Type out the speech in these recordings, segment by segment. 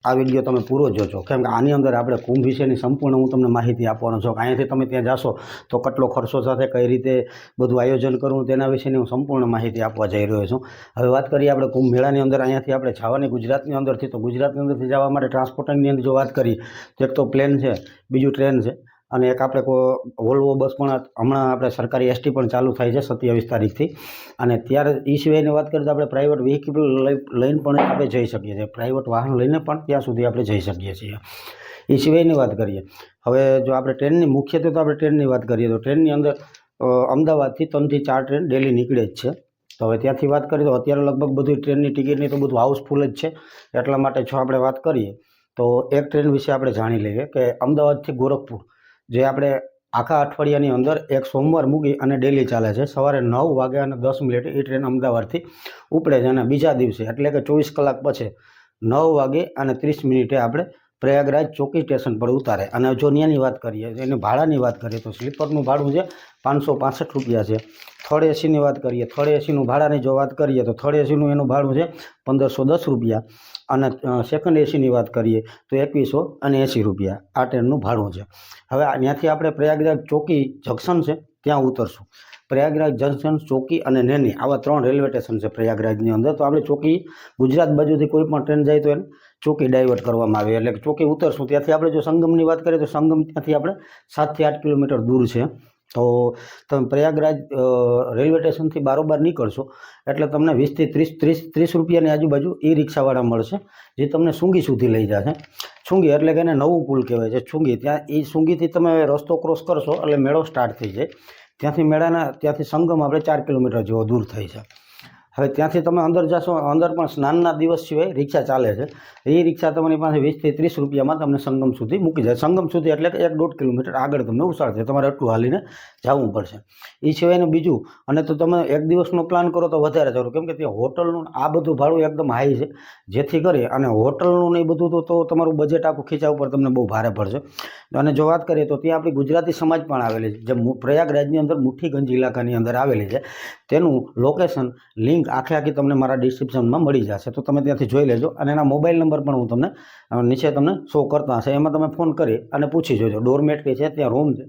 આ વિડીયો તમે પૂરો જોજો, કેમ કે આની અંદર આપણે કુંભ વિશેની સંપૂર્ણ હું તમને માહિતી આપવાનો છું. અહીંયાથી તમે ત્યાં જાશો તો કેટલો ખર્ચો સાથે કઈ રીતે બધું આયોજન કરવું તેના વિશેની હું સંપૂર્ણ માહિતી આપવા જઈ રહ્યો છું. હવે વાત કરીએ આપણે કુંભ મેળાની અંદર. અહીંયાથી આપણે જવાની ગુજરાતની અંદરથી, તો ગુજરાતની અંદરથી જવા માટે ટ્રાન્સપોર્ટિંગની અંદર જો વાત કરીએ તો એક તો પ્લેન છે, બીજું ટ્રેન છે, અને એક આપણે વોલ્વો બસ પણ હમણાં આપણે સરકારી એસટી પણ ચાલુ થાય છે 27 તારીખથી. અને ત્યારે એ સિવાયની વાત કરીએ તો આપણે પ્રાઇવેટ વ્હીકલ લઈને પણ આપણે જઈ શકીએ છીએ, પ્રાઇવેટ વાહન લઈને પણ ત્યાં સુધી આપણે જઈ શકીએ છીએ. એ સિવાયની વાત કરીએ હવે જો આપણે ટ્રેનની, મુખ્યત્વે તો આપણે ટ્રેનની વાત કરીએ તો ટ્રેનની અંદર અમદાવાદથી 3 થી 4 ટ્રેન ડેલી નીકળે જ છે. તો હવે ત્યાંથી વાત કરીએ તો અત્યારે લગભગ બધી ટ્રેનની ટિકિટની તો બધું હાઉસફુલ જ છે. એટલા માટે જો આપણે વાત કરીએ તો એક ટ્રેન વિશે આપણે જાણી લઈએ કે અમદાવાદથી ગોરખપુર, જે આપણે આખા અઠવાડિયાની અંદર એક સોમવાર મૂકી અને ડેલી ચાલે છે. સવારે 9 વાગે અને 10 મિનિટે એ ટ્રેન અમદાવાદથી ઉપડે છે અને બીજા દિવસે એટલે કે 24 કલાક પછી 9 વાગે અને 30 મિનિટે આપણે પ્રયાગરાજ ચોકી સ્ટેશન પર ઉતારે. અને જો ત્યાંની વાત કરીએ, એની ભાડાની વાત કરીએ તો સ્લીપરનું ભાડું છે 565 રૂપિયા છે. થર્ડ એસીની વાત કરીએ, થર્ડ એસીનું ભાડાની જો વાત કરીએ તો થર્ડ એસીનું એનું ભાડું છે 1510 રૂપિયા. અને સેકન્ડ એસીની વાત કરીએ તો 2180 રૂપિયા આ ટ્રેનનું ભાડું છે. હવે ત્યાંથી આપણે પ્રયાગરાજ ચોકી જંકશન છે ત્યાં ઉતરશું. પ્રયાગરાજ જંકશન, ચોકી અને નૈની આવા 3 રેલવે સ્ટેશન છે પ્રયાગરાજની અંદર. તો આપણે ચોકી, ગુજરાત બાજુથી કોઈ પણ ટ્રેન જાય તો એને ચોકી ડાયવર્ટ કરવામાં આવે, એટલે કે ચોકી ઉતરશું. ત્યાંથી આપણે જો સંગમની વાત કરીએ તો સંગમ ત્યાંથી આપણે 7 થી 8 કિલોમીટર દૂર છે. તો તમે પ્રયાગરાજ રેલવે સ્ટેશનથી બારોબાર નીકળશો એટલે તમને 20 થી 30 રૂપિયાની આજુબાજુ ઈ રિક્ષાવાળા મળશે, જે તમને સુંગી સુધી લઈ જશે. સુંગી એટલે કે એને નવું પુલ કહેવાય છે સુંગી. ત્યાં એ સુંગીથી તમે રસ્તો ક્રોસ કરશો એટલે મેળો સ્ટાર્ટ થઈ જાય. ત્યાંથી સંગમ આપણે 4 કિલોમીટર જેવો દૂર થાય છે. હવે ત્યાંથી તમે અંદર જશો, અંદર પણ સ્નાનના દિવસ સિવાય રિક્ષા ચાલે છે. એ રિક્ષા તમારી પાસે 20 થી 30 રૂપિયામાં તમને સંગમ સુધી મૂકી જાય. સંગમ સુધી એટલે કે 1-1.5 કિલોમીટર આગળ તમને ઉસાડશે, તમારે એટલું હાલીને જવું પડશે. એ સિવાયનું બીજું, અને તો તમે એક દિવસનો પ્લાન કરો તો વધારે સારું, કેમ કે ત્યાં હોટલનું આ બધું ભાડું એકદમ હાઈ છે, જેથી કરી અને હોટલનું ને એ બધું તો તમારું બજેટ આખું ખીચા ઉપર તમને બહુ ભારે પડશે. અને જો વાત કરીએ તો ત્યાં આપણી ગુજરાતી સમાજ પણ આવેલી છે, જે પ્રયાગરાજની અંદર મુઠ્ઠીગંજ ઇલાકાની અંદર આવેલી છે. તેનું લોકેશન લિંક આખી તમને મારા ડિસ્ક્રિપ્શનમાં મળી જશે, તો તમે ત્યાંથી જોઈ લેજો. અને એના મોબાઈલ નંબર પણ હું તમને નીચે તમને શો કરતા હશે, એમાં તમે ફોન કરી અને પૂછી જોજો. ડોરમેટ કે છે, ત્યાં રૂમ છે,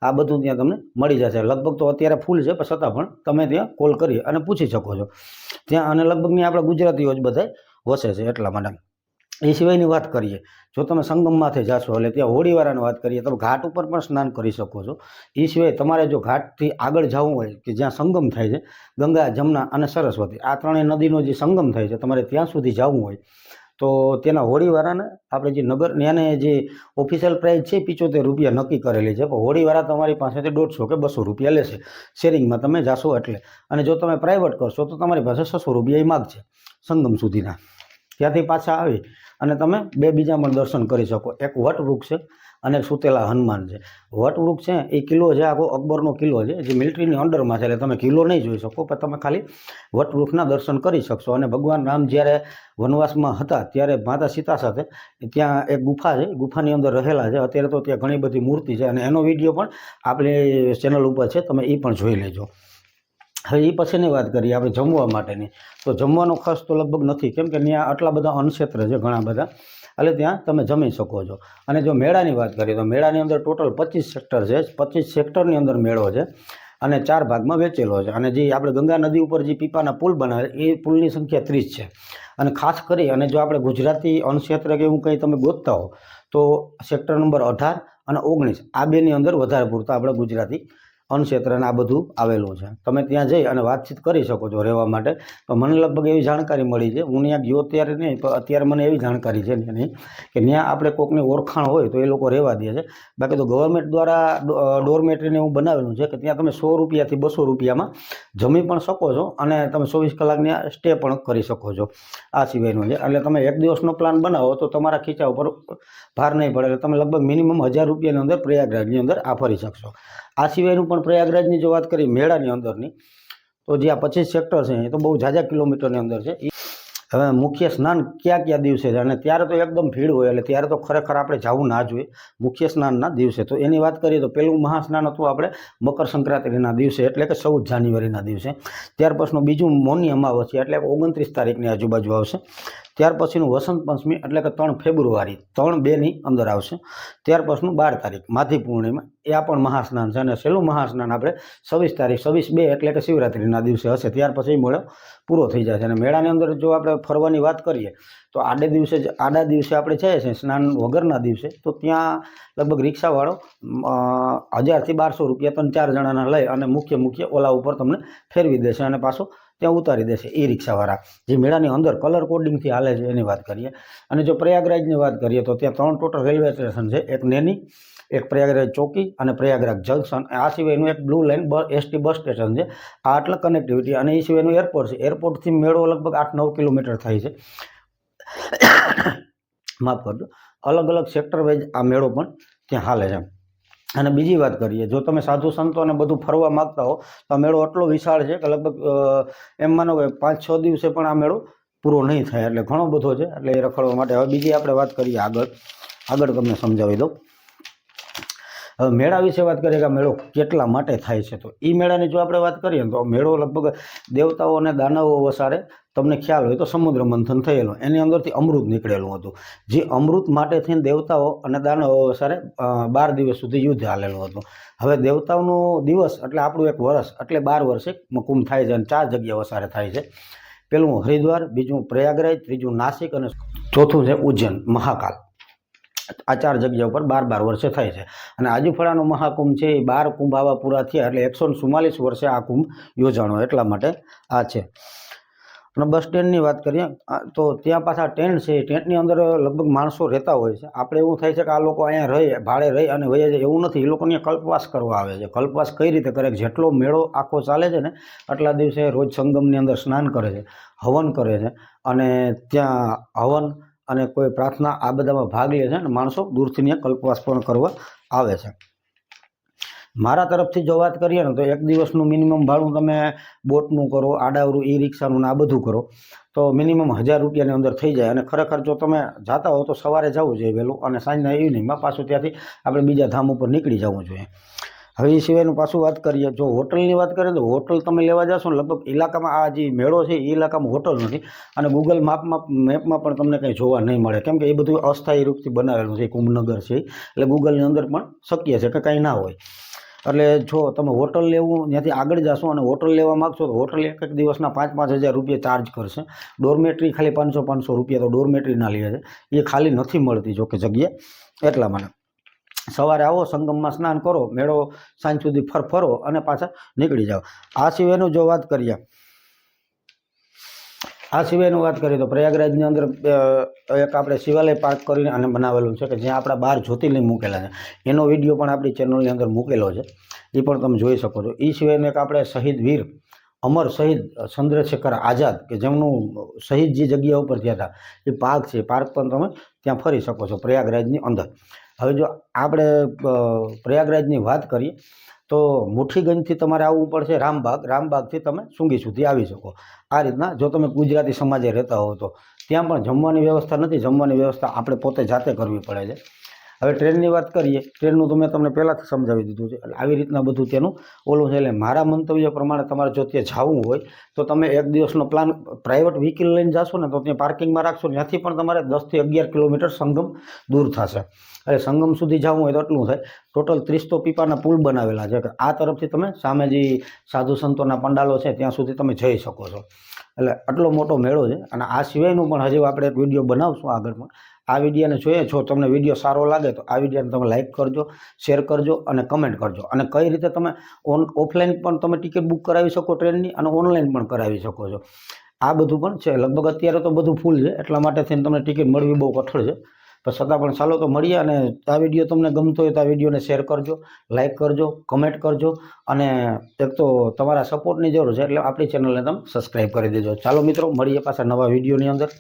આ બધું ત્યાં તમને મળી જશે. લગભગ તો અત્યારે ફૂલ છે, પણ છતાં પણ તમે ત્યાં કોલ કરી અને પૂછી શકો છો ત્યાં. અને લગભગની આપણે ગુજરાતીઓ જ બધા વસે છે એટલા માટે. એ સિવાયની વાત કરીએ, જો તમે સંગમમાંથી જાશો એટલે ત્યાં હોળીવાળાની વાત કરીએ, તમે ઘાટ ઉપર પણ સ્નાન કરી શકો છો. એ સિવાય તમારે જો ઘાટથી આગળ જવું હોય કે જ્યાં સંગમ થાય છે, ગંગા, જમના અને સરસ્વતી આ ત્રણેય નદીનો જે સંગમ થાય છે, તમારે ત્યાં સુધી જવું હોય તો તેના હોળીવાળાને આપણે જે નગર ત્યાંને જે ઓફિશિયલ પ્રાઇસ છે 75 રૂપિયા નક્કી કરેલી છે, પણ હોળીવાળા તમારી પાસેથી 150 કે 200 રૂપિયા લેશે શેરિંગમાં તમે જાશો એટલે. અને જો તમે પ્રાઇવેટ કરશો તો તમારી પાસે 600 રૂપિયા એ માગશે સંગમ સુધીના. ત્યાંથી પાછા આવી અને તમે બીજા પણ દર્શન કરી શકો. એક વટવૃક્ષ છે અને સુતેલા હનુમાન છે. વટવૃક્ષ છે એ કિલ્લો છે, આખો અકબરનો કિલ્લો છે, જે મિલિટરીની અંડરમાં છે, એટલે તમે કિલ્લો નહીં જોઈ શકો, પણ તમે ખાલી વટવૃક્ષના દર્શન કરી શકશો. અને ભગવાન રામ જ્યારે વનવાસમાં હતા ત્યારે માતા સીતા સાથે ત્યાં એક ગુફા છે, ગુફાની અંદર રહેલા છે. અત્યારે તો ત્યાં ઘણી બધી મૂર્તિ છે અને એનો વિડીયો પણ આપણી ચેનલ ઉપર છે, તમે એ પણ જોઈ લેજો. હવે એ પછીની વાત કરીએ આપણે જમવા માટેની, તો જમવાનો ખર્ચ તો લગભગ નથી, કેમ કે ત્યાં આટલા બધા અન્નક્ષેત્ર છે ઘણા બધા, એટલે ત્યાં તમે જમી શકો છો. અને જો મેળાની વાત કરીએ તો મેળાની અંદર ટોટલ 25 સેક્ટર છે. 25 સેક્ટરની અંદર મેળો છે અને 4 ભાગમાં વેચેલો છે. અને જે આપણે ગંગા નદી ઉપર જે પીપાના પુલ બનાવે એ પુલની સંખ્યા 30 છે. અને ખાસ કરી અને જો આપણે ગુજરાતી અન્નક્ષેત્ર કે એવું કંઈ તમે ગોતતા હો તો સેક્ટર નંબર 18 અને 19 આ બેની અંદર વધારે પૂરતા આપણે ગુજરાતી અન્નક્ષેત્રને આ બધું આવેલું છે. તમે ત્યાં જઈ અને વાતચીત કરી શકો છો રહેવા માટે. પણ મને લગભગ એવી જાણકારી મળી છે, હું ત્યાં ગયો ત્યારે નહીં, પણ અત્યારે મને એવી જાણકારી છે ત્યાંની કે ત્યાં આપણે કોઈકની ઓળખાણ હોય તો એ લોકો રહેવા દે છે. બાકી તો ગવર્મેન્ટ દ્વારા ડોરમેટરીને એવું બનાવેલું છે કે ત્યાં તમે 100 રૂપિયાથી 200 રૂપિયામાં જમી પણ શકો છો અને તમે 24 કલાકની સ્ટે પણ કરી શકો છો. આ સિવાયનું છે, એટલે તમે એક દિવસનો પ્લાન બનાવો તો તમારા ખીચા ઉપર ભાર નહીં પડે, એટલે તમે લગભગ મિનિમમ 1000 રૂપિયાની અંદર પ્રયાગરાજની અંદર આ ફરી શકશો. આ સિવાયનું પણ પ્રયાગરાજની જો વાત કરીએ મેળાની અંદરની, તો જે આ 25 સેક્ટર છે એ તો બહુ ઝાઝા કિલોમીટરની અંદર છે. હવે મુખ્ય સ્નાન કયા દિવસે છે, અને ત્યારે તો એકદમ ભીડ હોય, એટલે ત્યારે તો ખરેખર આપણે જવું ના જોઈએ મુખ્ય સ્નાનના દિવસે. તો એની વાત કરીએ તો પહેલું મહાસ્નાન હતું આપણે મકર સંક્રાંતિના દિવસે, એટલે કે 14 જાન્યુઆરીના દિવસે. ત્યાર પછીનું બીજું મૌની અમાવસ્યા એટલે 29 તારીખની આજુબાજુ આવશે. ત્યાર પછીનું વસંત પંચમી એટલે કે 3 ફેબ્રુઆરી 3-2ની અંદર આવશે. ત્યાર પછીનું 12 તારીખ માધી પૂર્ણિમા, એ આ પણ મહાસ્નાન છે. અને છેલ્લું મહાસ્નાન આપણે 26 તારીખ 26/2 એટલે કે શિવરાત્રિના દિવસે હશે. ત્યાર પછી મેળો પૂરો થઈ જાય છે. અને મેળાની અંદર જો આપણે ફરવાની વાત કરીએ તો આડા દિવસે આપણે જઈએ છીએ સ્નાન વગરના દિવસે, તો ત્યાં લગભગ રિક્ષાવાળો 1000 થી 1200 રૂપિયા 3-4 જણાના લઈ અને મુખ્ય ઓલા ઉપર તમને ફેરવી દેશે અને પાછો ત્યાં ઉતારી દેશે એ રિક્ષાવાળા. જે મેળાની અંદર કલર કોડિંગથી હાલે છે એની વાત કરીએ. અને જો પ્રયાગરાજની વાત કરીએ તો ત્યાં 3 ટોટલ રેલવે સ્ટેશન છે, એક નેની, એક પ્રયાગરાજ ચોકી અને પ્રયાગરાજ જંકશન. આ સિવાયનું એક blue line ST bus station છે. આ આટલા કનેક્ટિવિટી. અને એ સિવાયનું એરપોર્ટ છે. એરપોર્ટથી મેળો લગભગ 8-9 કિલોમીટર થાય છે. માફ કરજો. અલગ અલગ સેક્ટર વાઇઝ આ મેળો પણ ત્યાં હાલે છે. અને બીજી વાત કરીએ, જો તમે સાધુ સંતો અને બધું ફરવા માગતા હો તો આ મેળો એટલો વિશાળ છે કે લગભગ એમ માનો કે 5-6 દિવસે પણ આ મેળો પૂરો નહીં થાય. એટલે ઘણો બધો છે, એટલે એ રખડવા માટે. હવે બીજી આપણે વાત કરીએ આગળ તમને સમજાવી દઉં. હવે મેળા વિશે વાત કરીએ કે આ મેળો કેટલા માટે થાય છે. તો એ મેળાની જો આપણે વાત કરીએ તો મેળો લગભગ દેવતાઓ અને દાનવો વસારે. તમને ખ્યાલ હોય તો સમુદ્ર મંથન થયેલું, એની અંદરથી અમૃત નીકળેલું હતું. જે અમૃત માટે થઈને દેવતાઓ અને દાનવો વસારે 12 દિવસ સુધી યુદ્ધ હાલેલું હતું. હવે દેવતાઓનો દિવસ એટલે આપણું એક વર્ષ, એટલે 12 વર્ષે કુંભ થાય છે. અને 4 જગ્યા વસારે થાય છે. પેલું હરિદ્વાર, બીજું પ્રયાગરાજ, ત્રીજું નાસિક અને ચોથું છે ઉજ્જૈન મહાકાલ. આ 4 જગ્યા ઉપર 12 વર્ષે થાય છે. અને આજુફળાનો મહાકુંભ છે એ 12 કુંભ આવા પૂરા થયા એટલે 144 વર્ષે આ કુંભ યોજાણો, એટલા માટે આ છે. અને બસ સ્ટેન્ડની વાત કરીએ તો ત્યાં પાછા ટેન્ટ છે. ટેન્ટની અંદર લગભગ માણસો રહેતા હોય છે. આપણે એવું થાય છે કે આ લોકો અહીંયા રહે, ભાડે રહી અને વહી જાય, એવું નથી. એ લોકો અહીંયા કલ્પવાસ કરવા આવે છે. કલ્પવાસ કઈ રીતે કરે? જેટલો મેળો આખો ચાલે છે ને આટલા દિવસે રોજ સંગમની અંદર સ્નાન કરે છે, હવન કરે છે. અને ત્યાં હવન અને કોઈ પ્રાર્થના આ બધામાં ભાગ લે છે. અને માણસો દૂરથી ત્યાં કલ્પવાસ પણ કરવા આવે છે. મારા તરફથી જો વાત કરીએ ને તો એક દિવસનું મિનિમમ ભાડું તમે બોટનું કરો, આડાવરું ઈ રિક્ષાનું આ બધું કરો તો મિનિમમ 1000 રૂપિયાની અંદર થઈ જાય. અને ખરેખર જો તમે જતા હો તો સવારે જવું જોઈએ વહેલું, અને સાંજના ઇવનિંગમાં પાછું ત્યાંથી આપણે બીજા ધામ ઉપર નીકળી જવું જોઈએ. હવે એ સિવાયનું પાછું વાત કરીએ, જો હોટલની વાત કરીએ તો હોટલ તમે લેવા જશો ને લગભગ ઇલાકામાં આ જે મેળો છે એ ઇલાકામાં હોટલ નથી. અને ગૂગલ મેપમાં પણ તમને કંઈ જોવા નહીં મળે, કેમ કે એ બધું અસ્થાયી રૂપથી બનાવેલું છે. કુંભનગર છે એટલે ગૂગલની અંદર પણ શક્ય છે કે કંઈ ના હોય. એટલે જો તમે હોટલ લેવું ત્યાંથી આગળ જશો અને હોટલ લેવા માગશો તો હોટલ એક દિવસના 5-5 હજાર રૂપિયા ચાર્જ કરશે. ડોરમેટરી ખાલી 500 રૂપિયા તો ડોરમેટરીના લે છે. એ ખાલી નથી મળતી જો કે જગ્યા. એટલા માટે સવારે આવો, સંગમમાં સ્નાન કરો, મેળો સાંજ સુધી ફરો અને પાછા નીકળી જાઓ. આ સિવાયનું જો વાત કરીએ તો પ્રયાગરાજની અંદર એક આપણે શિવાલય પાર્ક કરીને અને બનાવેલું છે કે જ્યાં આપણા 12 જ્યોતિર્લિંગ મૂકેલા છે. એનો વિડીયો પણ આપણી ચેનલની અંદર મૂકેલો છે, એ પણ તમે જોઈ શકો છો. એ સિવાયનું એક આપણે શહીદ વીર અમર શહીદ ચંદ્રશેખર આઝાદ કે જેમનું શહીદ જે જગ્યા ઉપર થયા હતા એ પાર્ક છે. પાર્ક પણ તમે ત્યાં ફરી શકો છો પ્રયાગરાજની અંદર. હવે જો આપણે પ્રયાગરાજની વાત કરીએ તો મુઠ્ઠીગંજથી તમારે આવવું પડશે રામબાગથી તમે સુંગી સુધી આવી શકો. આ રીતના જો તમે ગુજરાતી સમાજે રહેતા હો તો ત્યાં પણ જમવાની વ્યવસ્થા નથી. જમવાની વ્યવસ્થા આપણે પોતે જાતે કરવી પડે છે. હવે ટ્રેનની વાત કરીએ, ટ્રેનનું તો મેં તમને પહેલાંથી સમજાવી દીધું છે. એટલે આવી રીતના બધું તેનું ઓલું છે. એટલે મારા મંતવ્ય પ્રમાણે તમારે જો ત્યાં જવું હોય તો તમે એક દિવસનો પ્લાન પ્રાઇવેટ વ્હીકલ લઈને જશો ને તો ત્યાં પાર્કિંગમાં રાખશો. ત્યાંથી પણ તમારે 10 થી 11 કિલોમીટર સંગમ દૂર થશે. એટલે સંગમ સુધી જવું હોય તો એટલું થાય. ટોટલ 30 તો પીપાના પુલ બનાવેલા છે કે આ તરફથી તમે સામે જે સાધુ સંતોના પંડાલો છે ત્યાં સુધી તમે જઈ શકો છો. એટલે આટલો મોટો મેળો છે. અને આ સિવાયનું પણ હજી આપણે એક વિડીયો બનાવશું આગળ પણ. આ વિડીયોને જોઈએ જો તમને વિડીયો સારો લાગે તો આ વિડીયોને તમે લાઇક કરજો, શેર કરજો અને કમેન્ટ કરજો. અને કઈ રીતે તમે ઓફલાઈન પણ તમે ટિકિટ બુક કરાવી શકો ટ્રેનની અને ઓનલાઈન પણ કરાવી શકો છો. આ બધું પણ છે. લગભગ અત્યારે તો બધું ફૂલ છે, એટલા માટે થઈને તમને ટિકિટ મળવી બહુ કઠણ છે. પણ છતાં પણ ચાલો તો મળીએ. અને આ વિડીયો તમને ગમતો હોય તો આ વિડીયોને શેર કરજો, લાઇક કરજો, કમેન્ટ કરજો. અને એક તો તમારા સપોર્ટની જરૂર છે એટલે આપણી ચેનલને તમે સબસ્ક્રાઈબ કરી દેજો. ચાલો મિત્રો મળીએ પાછા નવા વિડીયોની અંદર.